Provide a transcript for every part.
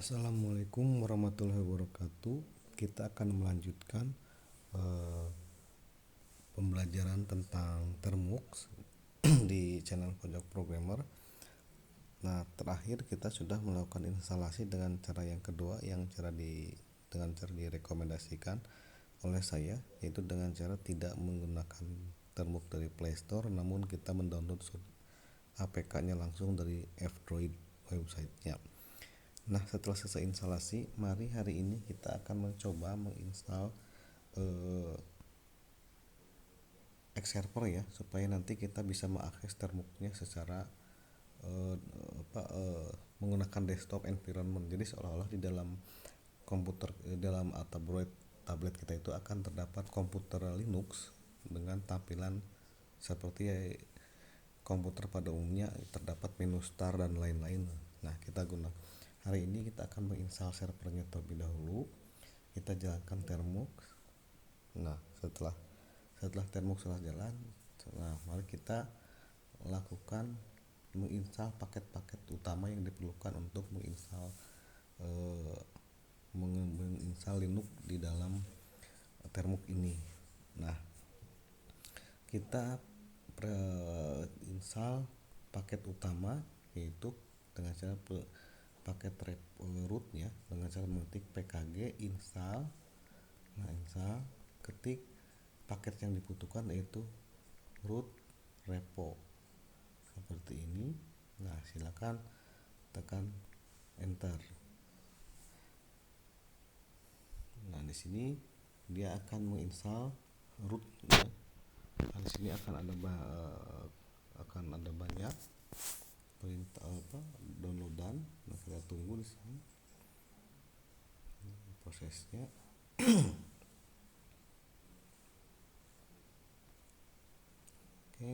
Assalamualaikum warahmatullahi wabarakatuh. Kita akan melanjutkan eh, pembelajaran tentang Termux di channel Pojok Programmer. Nah, terakhir kita sudah melakukan instalasi dengan cara yang kedua, dengan cara direkomendasikan oleh saya, yaitu dengan cara tidak menggunakan Termux dari Play Store, namun kita mendownload APK-nya langsung dari F-Droid websitenya. Nah, setelah selesai instalasi, mari hari ini kita akan mencoba menginstal Xserver ya, supaya nanti kita bisa mengakses Termux-nya secara eh, menggunakan desktop environment. Jadi seolah-olah di dalam komputer, dalam tablet kita itu akan terdapat komputer Linux dengan tampilan seperti komputer pada umumnya, terdapat menu start dan lain-lain. Nah, hari ini kita akan menginstal servernya terlebih dahulu. Kita jalankan Termux. Nah, setelah Termux telah jalan, nah mari kita lakukan menginstal paket-paket utama yang diperlukan untuk menginstal Linux di dalam Termux ini. Nah, kita install paket utama, yaitu dengan cara paket rootnya dengan cara mengetik pkg install. Nah, install, ketik paket yang dibutuhkan yaitu root repo seperti ini. Nah, silakan tekan enter. Nah, di sini dia akan menginstal root ya. Nah, di sini akan ada banyak perintah downloadan. Nah, kita tunggu di sini prosesnya. Oke,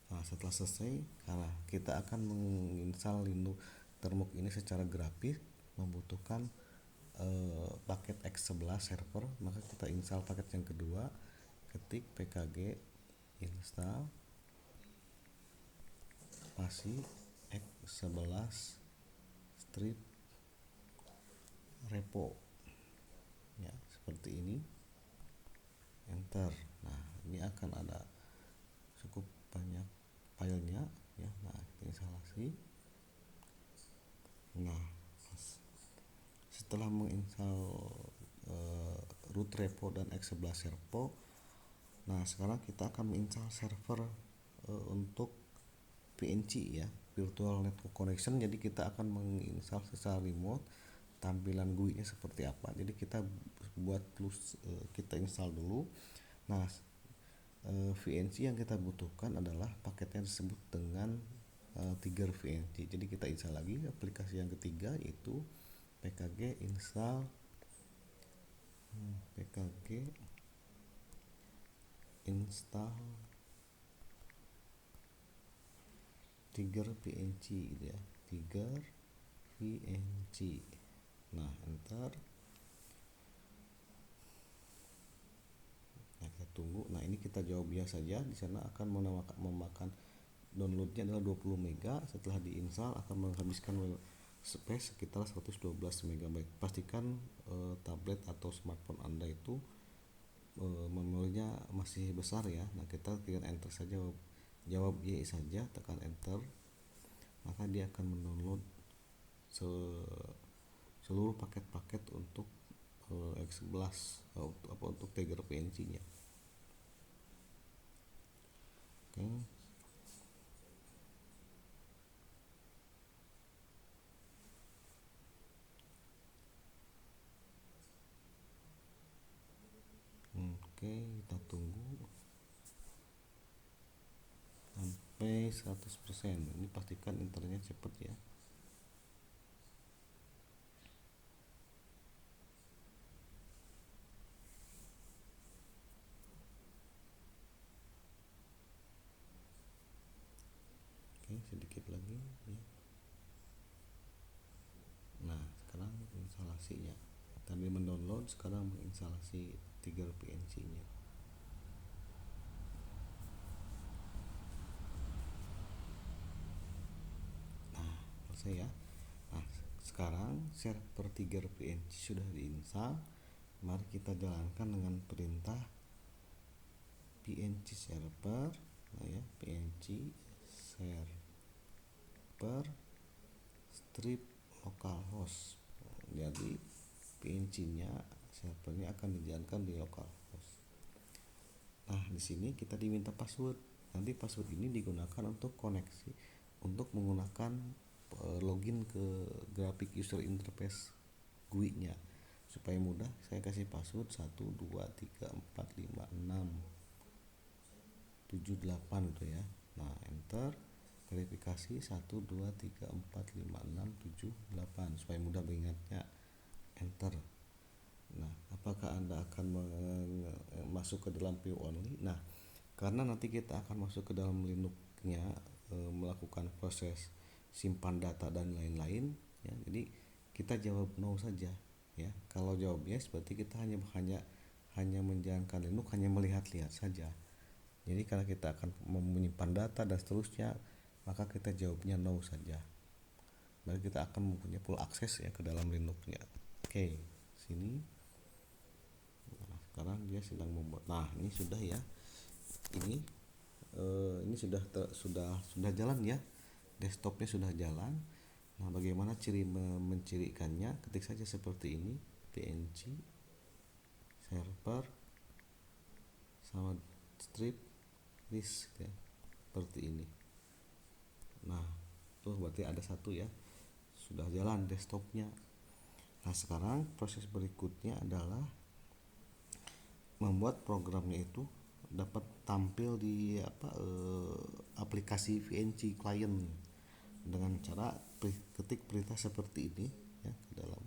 nah, setelah selesai, karena kita akan menginstal Linux Termux ini secara grafis membutuhkan paket X11 server, maka kita install paket yang kedua, ketik pkg install spasi X11 strip repo ya, seperti ini, enter. Nah, ini akan ada cukup banyak filenya ya. Nah, kita instalasi. Nah, setelah menginstal root repo dan X11 repo, nah sekarang kita akan menginstal server untuk VNC ya, Virtual Network Connection. Jadi kita akan menginstal secara remote tampilan GUI-nya seperti apa. Jadi kita kita install dulu. Nah, VNC yang kita butuhkan adalah paket yang disebut dengan Tiger VNC. Jadi kita install lagi aplikasi yang ketiga, yaitu pkg install Tiger VNC gitu ya, Tiger VNC. Nah, enter. Nah, kita tunggu. Nah, ini kita jawab ya saja. Di sana akan memakan downloadnya adalah 20 MB. Setelah diinstal akan menghabiskan space sekitar 112 MB. Pastikan tablet atau smartphone Anda itu memorinya masih besar ya. Nah, kita tinggal enter saja, jawab Y saja, tekan enter, maka dia akan mendownload seluruh paket-paket untuk X11 untuk Tiger VNC nya. Oke. Oke, kita tunggu sampai 100%. Ini pastikan internetnya cepat ya. Oke, sedikit lagi ya. Nah, sekarang instalasinya. Tadi mendownload, sekarang menginstalasi Tiger VNC nya. selesai ya. Nah, sekarang server Tiger PNG sudah diinstal. Mari kita jalankan dengan perintah png server. Nah ya, png server strip localhost. Jadi png-nya servernya akan dijalankan di localhost. Nah, di sini kita diminta password. Nanti password ini digunakan untuk koneksi, untuk menggunakan login ke graphic user interface GUI-nya. Supaya mudah, saya kasih password 1 2 3 4 5 6 7 8 gitu ya. Nah, enter. Verifikasi 1 2 3 4 5 6 7 8 supaya mudah mengingatnya. Enter. Nah, apakah Anda akan masuk ke dalam view only? Nah, karena nanti kita akan masuk ke dalam Linux-nya, melakukan proses simpan data dan lain-lain ya. Jadi kita jawab no saja ya. Kalau jawab yes berarti kita hanya menjalankan Linux, hanya melihat-lihat saja. Jadi karena kita akan menyimpan data dan seterusnya, maka kita jawabnya no saja. Berarti kita akan mempunyai full akses ya ke dalam Linux-nya. Oke, sini. Nah, sekarang dia sedang membuat. Nah, ini sudah ya. Ini sudah jalan ya. Desktopnya sudah jalan. Nah, bagaimana ciri mencirikannya? Ketik saja seperti ini, png server sama strip list ya, seperti ini. Nah, tuh berarti ada satu ya, sudah jalan desktopnya. Nah, sekarang proses berikutnya adalah membuat programnya itu dapat tampil di aplikasi VNC client dengan cara ketik perintah seperti ini ya, ke dalam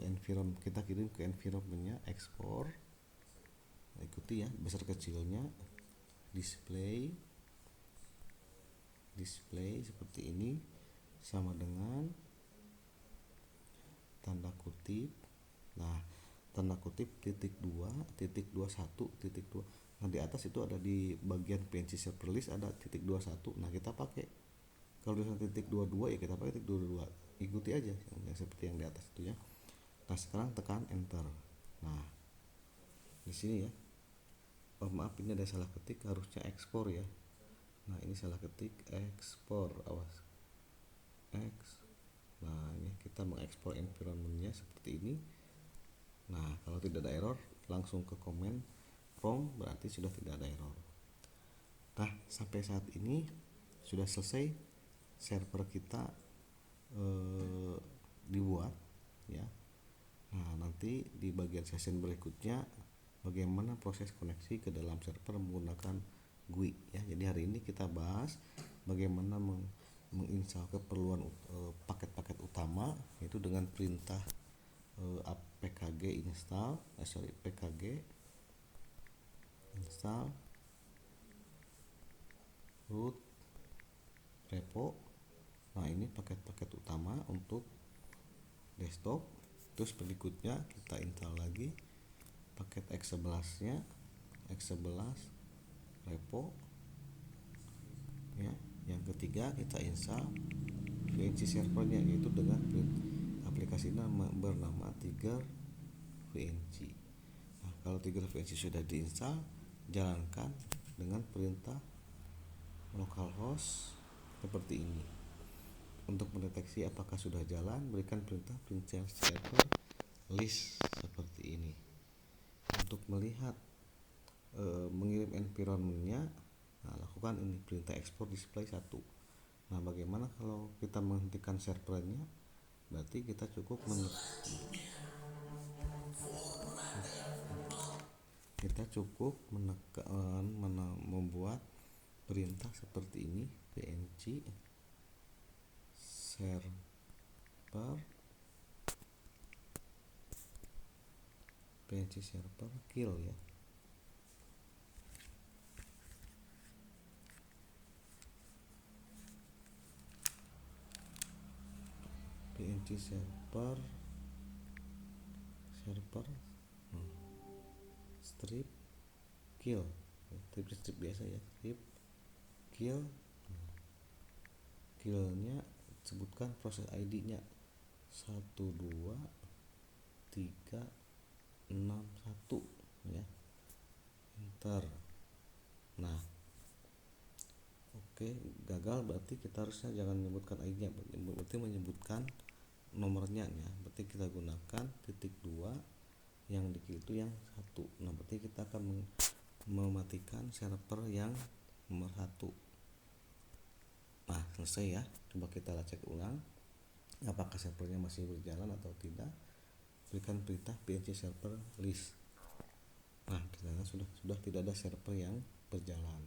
environment, kita kirim ke environmentnya, ekspor, ikuti ya besar kecilnya, display seperti ini, sama dengan tanda kutip. Nah, tanda kutip .2.21.2. Nah, di atas itu ada, di bagian PNG server list ada .21. Nah, kita pakai, kalau di titik 22 ya kita pakai titik 22. Ikuti aja yang seperti yang di atas itu ya. Nah, sekarang tekan enter. Nah, di sini ya. Oh, maaf, ini ada salah ketik, harusnya ekspor ya. Nah, ini salah ketik, ekspor, awas. Nah, ini kita mengekspor environmentnya seperti ini. Nah, kalau tidak ada error, langsung ke command prompt, berarti sudah tidak ada error. Nah, sampai saat ini sudah selesai server kita dibuat ya. Nah, nanti di bagian session berikutnya bagaimana proses koneksi ke dalam server menggunakan GUI ya. Jadi hari ini kita bahas bagaimana menginstal keperluan paket-paket utama, yaitu dengan perintah pkg install pkg install root repo. Nah, ini paket-paket utama untuk desktop. Terus berikutnya kita install lagi paket X11 nya, X11 repo ya. Yang ketiga kita install VNC servernya, yaitu dengan aplikasi bernama Tiger VNC. Nah, kalau Tiger VNC sudah diinstal, jalankan dengan perintah localhost seperti ini. Untuk mendeteksi apakah sudah jalan, berikan perintah png server list seperti ini. Untuk melihat mengirim environmentnya, nah, lakukan ini perintah export display 1. Nah, bagaimana kalau kita menghentikan servernya? Berarti kita cukup menekan membuat perintah seperti ini, png server kill ya. png server strip kill, strip biasa ya, strip kill. Killnya sebutkan proses ID-nya 12361 ya, enter. Nah, oke, gagal berarti kita harusnya jangan menyebutkan ID-nya, berarti menyebutkan nomornya ya. Berarti kita gunakan titik 2, yang di kiri itu yang 1. Nah, berarti kita akan mematikan server yang nomor 1. Nah, selesai ya. Coba kita cek ulang apakah servernya masih berjalan atau tidak. Berikan perintah png server list. Nah, ternyata sudah tidak ada server yang berjalan.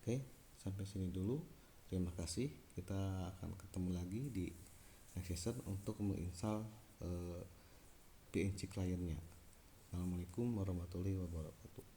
Oke, sampai sini dulu. Terima kasih. Kita akan ketemu lagi di next session untuk menginstal PNG kliennya. Assalamualaikum warahmatullahi wabarakatuh.